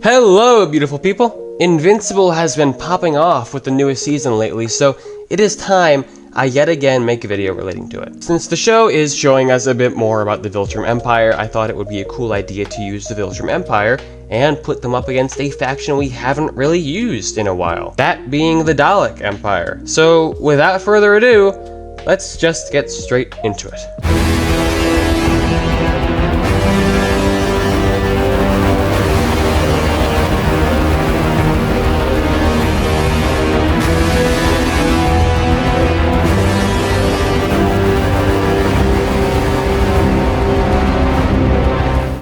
Hello, beautiful people! Invincible has been popping off with the newest season lately, so it is time I yet again make a video relating to it. Since the show is showing us a bit more about the Viltrumite Empire, I thought it would be a cool idea to use the Viltrumite Empire and put them up against a faction we haven't really used in a while. That being the Dalek Empire. So, without further ado, let's just get straight into it.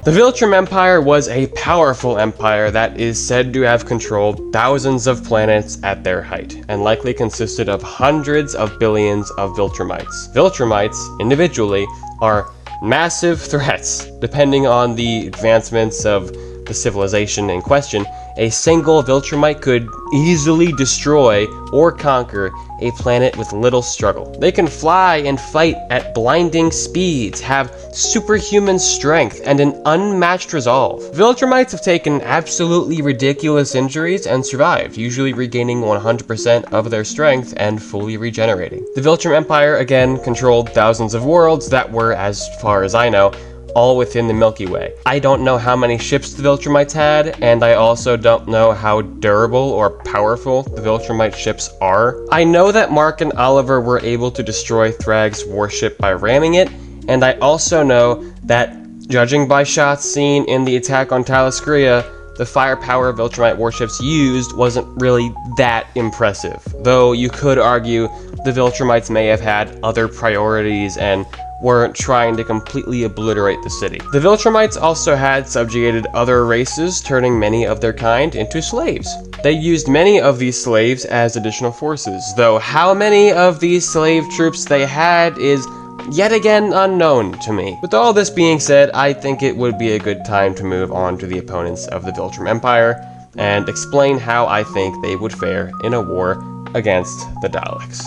The Viltrumite Empire was a powerful empire that is said to have controlled thousands of planets at their height, and likely consisted of hundreds of billions of Viltrumites. Viltrumites, individually, are massive threats. Depending on the advancements of the civilization in question, a single Viltrumite could easily destroy or conquer a planet with little struggle. They can fly and fight at blinding speeds, have superhuman strength, and an unmatched resolve. Viltrumites have taken absolutely ridiculous injuries and survived, usually regaining 100% of their strength and fully regenerating. The Viltrumite Empire, again, controlled thousands of worlds that were, as far as I know, all within the Milky Way. I don't know how many ships the Viltrumites had, and I also don't know how durable or powerful the Viltrumite ships are. I know that Mark and Oliver were able to destroy Thrag's warship by ramming it, and I also know that, judging by shots seen in the attack on Taliskria, the firepower Viltrumite warships used wasn't really that impressive. Though you could argue the Viltrumites may have had other priorities and weren't trying to completely obliterate the city. The Viltrumites also had subjugated other races, turning many of their kind into slaves. They used many of these slaves as additional forces, though how many of these slave troops they had is yet again unknown to me. With all this being said, I think it would be a good time to move on to the opponents of the Viltrumite Empire and explain how I think they would fare in a war against the Daleks.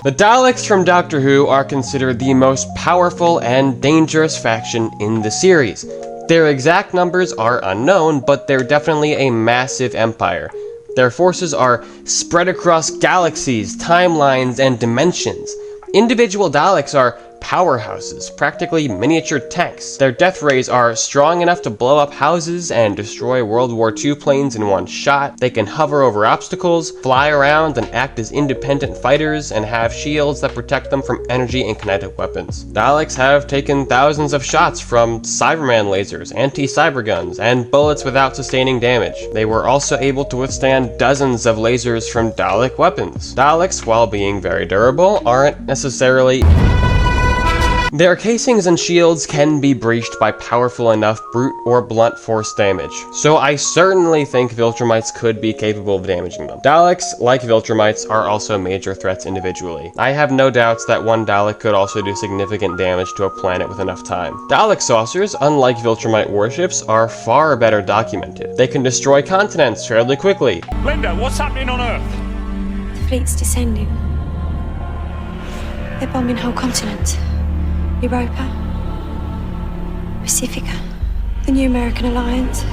The Daleks from Doctor Who are considered the most powerful and dangerous faction in the series. Their exact numbers are unknown, but they're definitely a massive empire. Their forces are spread across galaxies, timelines, and dimensions. Individual Daleks are powerhouses, practically miniature tanks. Their death rays are strong enough to blow up houses and destroy World War II planes in one shot. They can hover over obstacles, fly around and act as independent fighters, and have shields that protect them from energy and kinetic weapons. Daleks have taken thousands of shots from Cyberman lasers, anti-cyber guns, and bullets without sustaining damage. They were also able to withstand dozens of lasers from Dalek weapons. Daleks, while being very durable, aren't necessarily... Their casings and shields can be breached by powerful enough brute or blunt force damage, so I certainly think Viltrumites could be capable of damaging them. Daleks, like Viltrumites, are also major threats individually. I have no doubts that one Dalek could also do significant damage to a planet with enough time. Dalek saucers, unlike Viltrumite warships, are far better documented. They can destroy continents fairly quickly. Linda, what's happening on Earth? The fleet's descending. They're bombing whole continents. Europa, Pacifica, the new American alliance.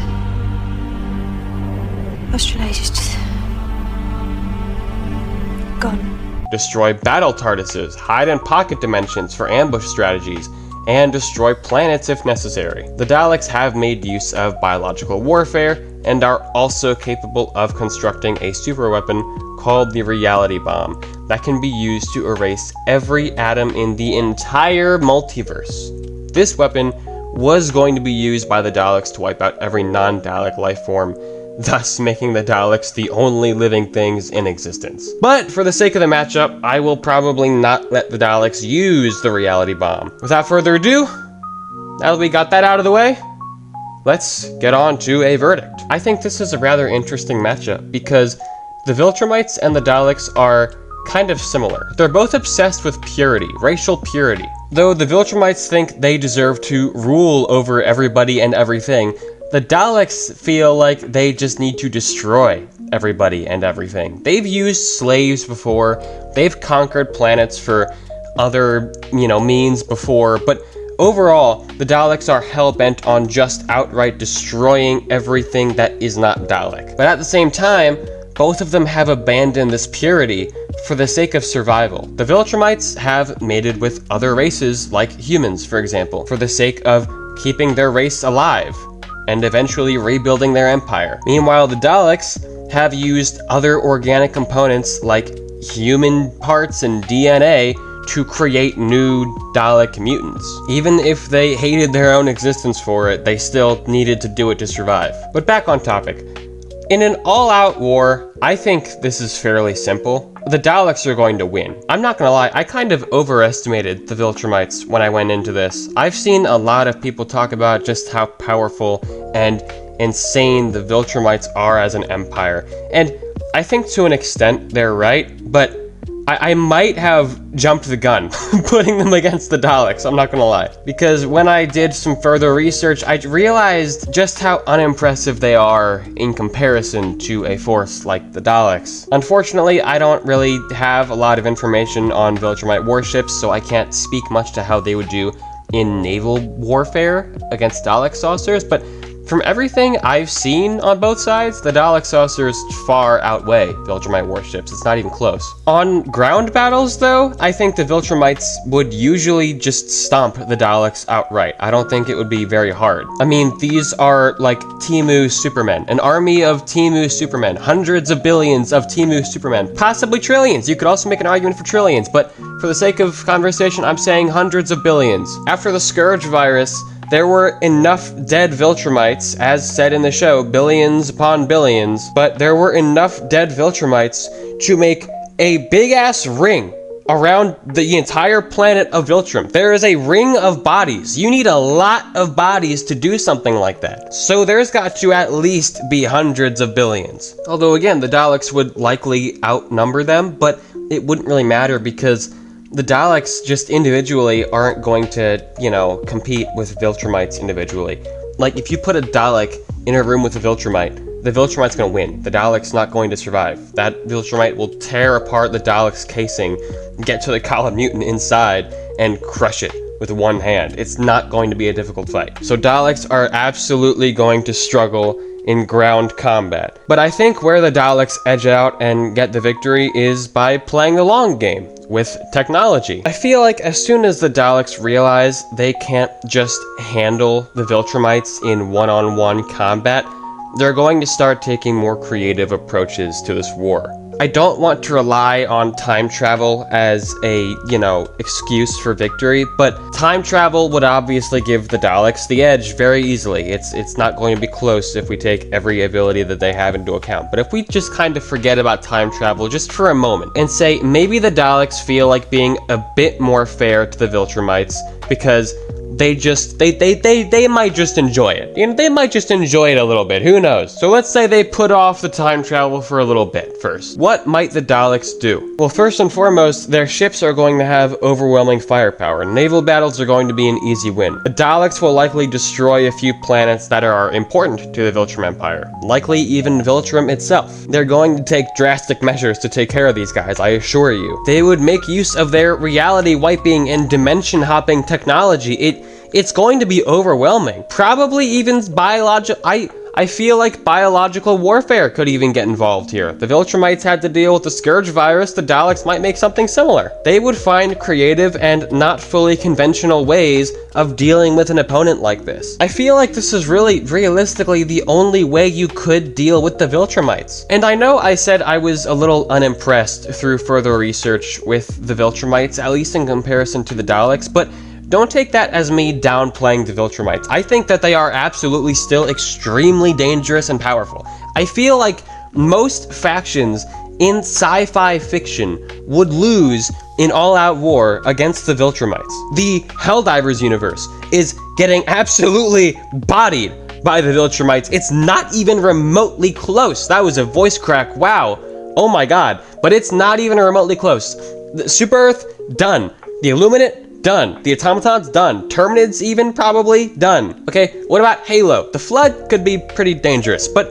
Australasia's just gone. Destroy battle TARDISes, hide in pocket dimensions for ambush strategies, and destroy planets if necessary. The Daleks have made use of biological warfare and are also capable of constructing a superweapon called the reality bomb that can be used to erase every atom in the entire multiverse. This weapon was going to be used by the Daleks to wipe out every non-Dalek life form, thus making the Daleks the only living things in existence. But for the sake of the matchup, I will probably not let the Daleks use the reality bomb. Without further ado, now that we got that out of the way, let's get on to a verdict. I think this is a rather interesting matchup because the Viltrumites and the Daleks are kind of similar. They're both obsessed with purity, racial purity. Though the Viltrumites think they deserve to rule over everybody and everything, the Daleks feel like they just need to destroy everybody and everything. They've used slaves before, they've conquered planets for other, means before, but overall, the Daleks are hell-bent on just outright destroying everything that is not Dalek. But at the same time, both of them have abandoned this purity for the sake of survival. The Viltrumites have mated with other races, like humans, for example, for the sake of keeping their race alive and eventually rebuilding their empire. Meanwhile, the Daleks have used other organic components like human parts and DNA to create new Dalek mutants. Even if they hated their own existence for it, they still needed to do it to survive. But back on topic. In an all-out war, I think this is fairly simple. The Daleks are going to win. I'm not gonna lie, I kind of overestimated the Viltrumites when I went into this. I've seen a lot of people talk about just how powerful and insane the Viltrumites are as an empire. And I think to an extent they're right, but I might have jumped the gun putting them against the Daleks, I'm not gonna lie. Because when I did some further research, I realized just how unimpressive they are in comparison to a force like the Daleks. Unfortunately, I don't really have a lot of information on Viltrumite warships, so I can't speak much to how they would do in naval warfare against Dalek saucers, but from everything I've seen on both sides, the Dalek saucers far outweigh Viltrumite warships. It's not even close. On ground battles, though, I think the Viltrumites would usually just stomp the Daleks outright. I don't think it would be very hard. I mean, these are like Timu Supermen, an army of Timu Supermen, hundreds of billions of Timu Supermen, possibly trillions. You could also make an argument for trillions, but for the sake of conversation, I'm saying hundreds of billions. After the Scourge virus, there were enough dead Viltrumites, as said in the show, billions upon billions, but there were enough dead Viltrumites to make a big-ass ring around the entire planet of Viltrum. There is a ring of bodies. You need a lot of bodies to do something like that. So there's got to at least be hundreds of billions. Although again, the Daleks would likely outnumber them, but it wouldn't really matter because the Daleks just individually aren't going to, compete with Viltrumites individually. Like, if you put a Dalek in a room with a Viltrumite, the Viltrumite's gonna win. The Dalek's not going to survive. That Viltrumite will tear apart the Dalek's casing, get to the Column Mutant inside, and crush it with one hand. It's not going to be a difficult fight. So Daleks are absolutely going to struggle in ground combat. But I think where the Daleks edge out and get the victory is by playing the long game with technology. I feel like as soon as the Daleks realize they can't just handle the Viltrumites in one-on-one combat, they're going to start taking more creative approaches to this war. I don't want to rely on time travel as a, excuse for victory, but time travel would obviously give the Daleks the edge very easily. It's not going to be close if we take every ability that they have into account. But if we just kind of forget about time travel just for a moment and say maybe the Daleks feel like being a bit more fair to the Viltrumites because they might just enjoy it. They might just enjoy it a little bit. Who knows? So let's say they put off the time travel for a little bit first. What might the Daleks do? Well, first and foremost, their ships are going to have overwhelming firepower. Naval battles are going to be an easy win. The Daleks will likely destroy a few planets that are important to the Viltrum Empire. Likely even Viltrum itself. They're going to take drastic measures to take care of these guys, I assure you. They would make use of their reality wiping and dimension hopping technology. It's going to be overwhelming. Probably even biological. I feel like biological warfare could even get involved here. The Viltrumites had to deal with the Scourge virus. The Daleks might make something similar. They would find creative and not fully conventional ways of dealing with an opponent like this. I feel like this is really, realistically, the only way you could deal with the Viltrumites. And I know I said I was a little unimpressed through further research with the Viltrumites, at least in comparison to the Daleks, but don't take that as me downplaying the Viltrumites. I think that they are absolutely still extremely dangerous and powerful. I feel like most factions in sci-fi fiction would lose in all-out war against the Viltrumites. The Helldivers universe is getting absolutely bodied by the Viltrumites. It's not even remotely close. That was a voice crack. Wow. Oh my god. But it's not even remotely close. The Super Earth, done. The Illuminate, Done. The automatons? Done. Terminids even? Probably? Done. Okay, what about Halo? The Flood could be pretty dangerous, but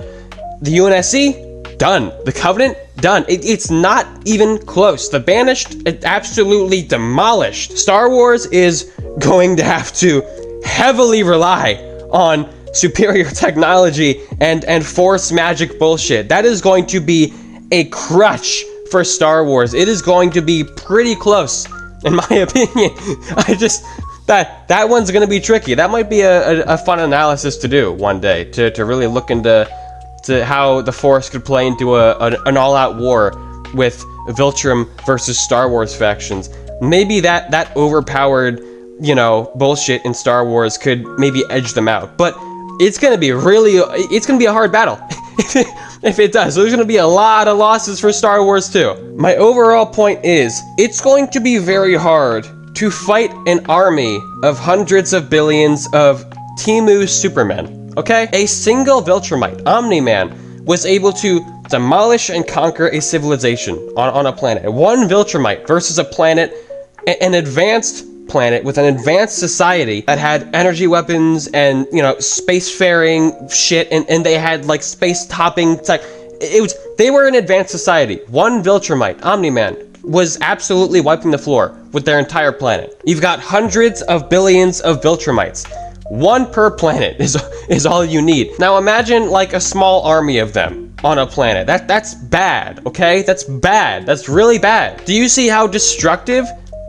the UNSC? Done. The Covenant? Done. It's not even close. The Banished? It absolutely demolished. Star Wars is going to have to heavily rely on superior technology and force magic bullshit. That is going to be a crutch for Star Wars. It is going to be pretty close, in my opinion. That one's gonna be tricky. That might be a fun analysis to do one day, to really look into how the Force could play into an all-out war with Viltrum versus Star Wars factions. Maybe that overpowered, bullshit in Star Wars could maybe edge them out. But it's gonna be a hard battle. If it does, there's gonna be a lot of losses for Star Wars too. My overall point is, it's going to be very hard to fight an army of hundreds of billions of Timu Supermen, okay? A single Viltrumite, Omni-Man, was able to demolish and conquer a civilization on a planet. One Viltrumite versus a planet, an advanced planet with an advanced society that had energy weapons and spacefaring shit, and they had like space topping tech. They were an advanced society. One Viltrumite, Omni-Man, was absolutely wiping the floor with their entire planet. You've got hundreds of billions of Viltrumites. One per planet is all you need. Now imagine like a small army of them on a planet. That's bad, okay? That's bad. That's really bad. Do you see how destructive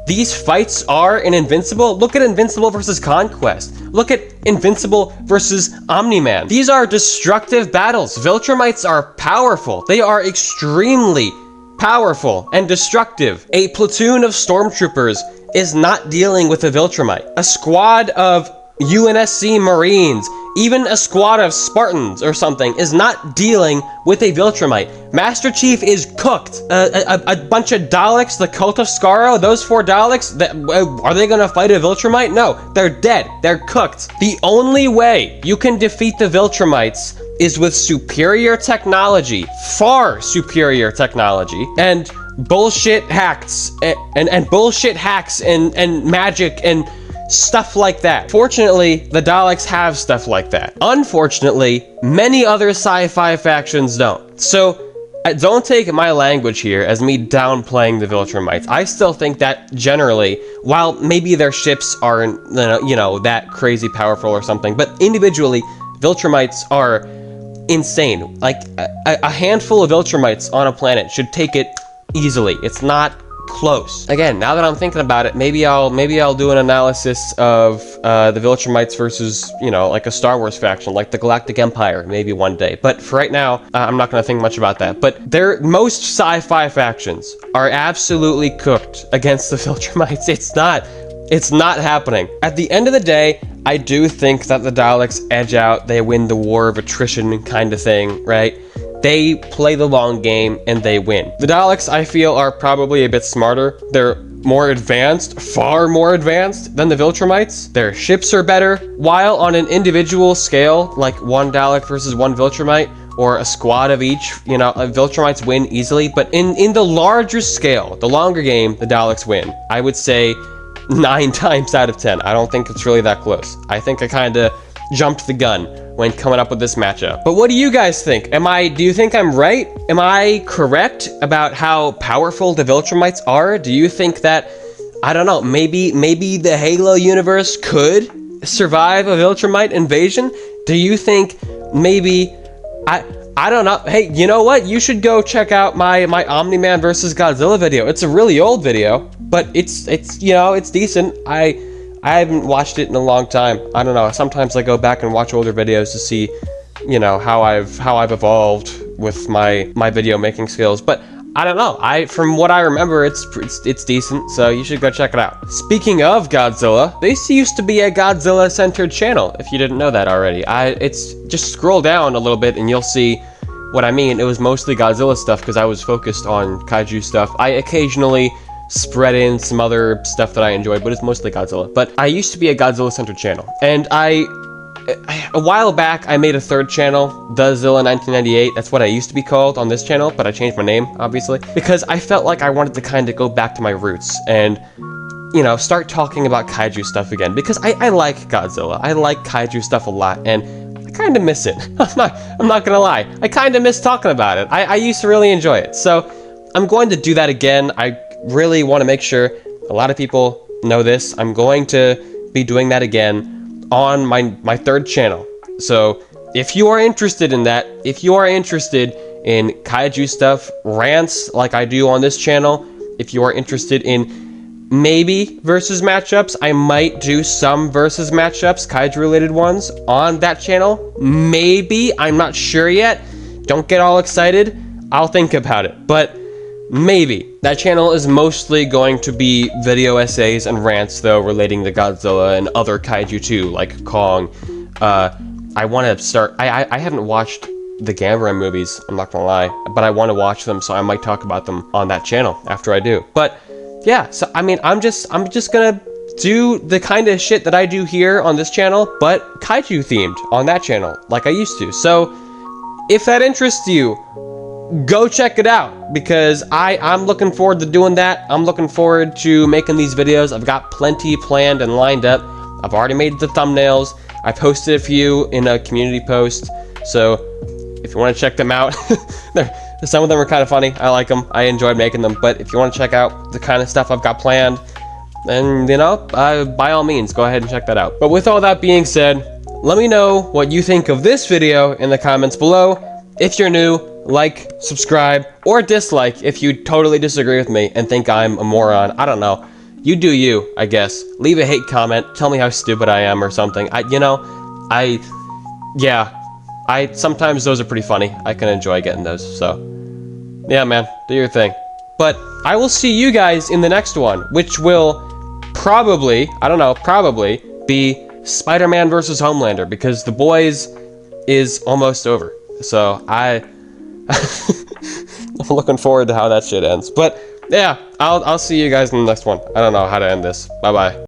these fights are in Invincible? Look at Invincible versus Conquest. Look at Invincible versus Omni-Man. These are destructive battles. Viltrumites are powerful. They are extremely powerful and destructive. A platoon of stormtroopers is not dealing with a Viltrumite. A squad of UNSC Marines, even a squad of Spartans or something, is not dealing with a Viltrumite. Master Chief is cooked. A bunch of Daleks, the Cult of Skaro, those 4 Daleks, are they gonna fight a Viltrumite? No, they're dead. They're cooked. The only way you can defeat the Viltrumites is with superior technology, far superior technology, and bullshit hacks, and bullshit hacks and magic and stuff like that. Fortunately, the Daleks have stuff like that. Unfortunately, many other sci-fi factions don't. So, don't take my language here as me downplaying the Viltrumites. I still think that generally, while maybe their ships aren't, that crazy powerful or something, but individually, Viltrumites are insane. Like, a handful of Viltrumites on a planet should take it easily. It's not close. Again, now that I'm thinking about it, maybe I'll do an analysis of the Viltrumites versus, like a Star Wars faction, like the Galactic Empire, maybe one day. But for right now, I'm not gonna think much about that. But most sci-fi factions are absolutely cooked against the Viltrumites. It's not happening. At the end of the day, I do think that the Daleks edge out. They win the war of attrition kind of thing, right? They play the long game and they win. The Daleks, I feel, are probably a bit smarter. They're more advanced, far more advanced than the Viltrumites. Their ships are better. While on an individual scale, like one Dalek versus one Viltrumite, or a squad of each, Viltrumites win easily. But in the larger scale, the longer game, the Daleks win. I would say 9 times out of 10. I don't think it's really that close. I think I kind of jumped the gun when coming up with this matchup. But what do you guys think? Do you think I'm right? Am I correct about how powerful the Viltrumites are? Do you think that, I don't know, maybe the Halo universe could survive a Viltrumite invasion? Do you think maybe, I don't know. Hey, you know what? You should go check out my Omni-Man versus Godzilla video. It's a really old video, but it's decent. I haven't watched it in a long time. I don't know. Sometimes I go back and watch older videos to see, how I've evolved with my video making skills. But I don't know. From what I remember, it's decent. So you should go check it out. Speaking of Godzilla, this used to be a Godzilla-centered channel. If you didn't know that already, it's just scroll down a little bit and you'll see what I mean. It was mostly Godzilla stuff because I was focused on kaiju stuff. I occasionally spread in some other stuff that I enjoyed, but it's mostly Godzilla. But I used to be a Godzilla-centered channel, and a while back, I made a 3rd channel, Dazilla 1998. That's what I used to be called on this channel, but I changed my name, obviously, because I felt like I wanted to kind of go back to my roots and you know, start talking about kaiju stuff again, because I like Godzilla. I like kaiju stuff a lot, and I kind of miss it. I'm not gonna lie. I kind of miss talking about it. I used to really enjoy it. So I'm going to do that again. I really want to make sure a lot of people know this. I'm going to be doing that again on my third channel. So if you are interested in that, if you are interested in kaiju stuff, rants like I do on this channel, if you are interested in maybe versus matchups, I might do some versus matchups, kaiju related ones on that channel. Maybe, I'm not sure yet. Don't get all excited. I'll think about it, but maybe. That channel is mostly going to be video essays and rants, though, relating to Godzilla and other kaiju too, like Kong. I want to start, I haven't watched the Gamera movies, I'm not gonna lie, but I want to watch them, so I might talk about them on that channel after I do. But yeah, so I mean, I'm just gonna do the kind of shit that I do here on this channel, but kaiju themed on that channel, like I used to. So if that interests you, go check it out, because I'm looking forward to doing that. I'm looking forward to making these videos. I've got plenty planned and lined up. I've already made the thumbnails. I posted a few in a community post, so if you want to check them out, some of them are kind of funny. I like them. I enjoyed making them. But if you want to check out the kind of stuff I've got planned, then, you know, by all means, go ahead and check that out. But with all that being said, let me know what you think of this video in the comments below. If you're new, like, subscribe, or dislike if you totally disagree with me and think I'm a moron. I don't know. You do you, I guess. Leave a hate comment. Tell me how stupid I am or something. Sometimes those are pretty funny. I can enjoy getting those. So, yeah, man, do your thing. But I will see you guys in the next one, which will probably be Spider-Man versus Homelander, because The Boys is almost over. So I'm looking forward to how that shit ends. But yeah, I'll see you guys in the next one. I don't know how to end this. Bye bye.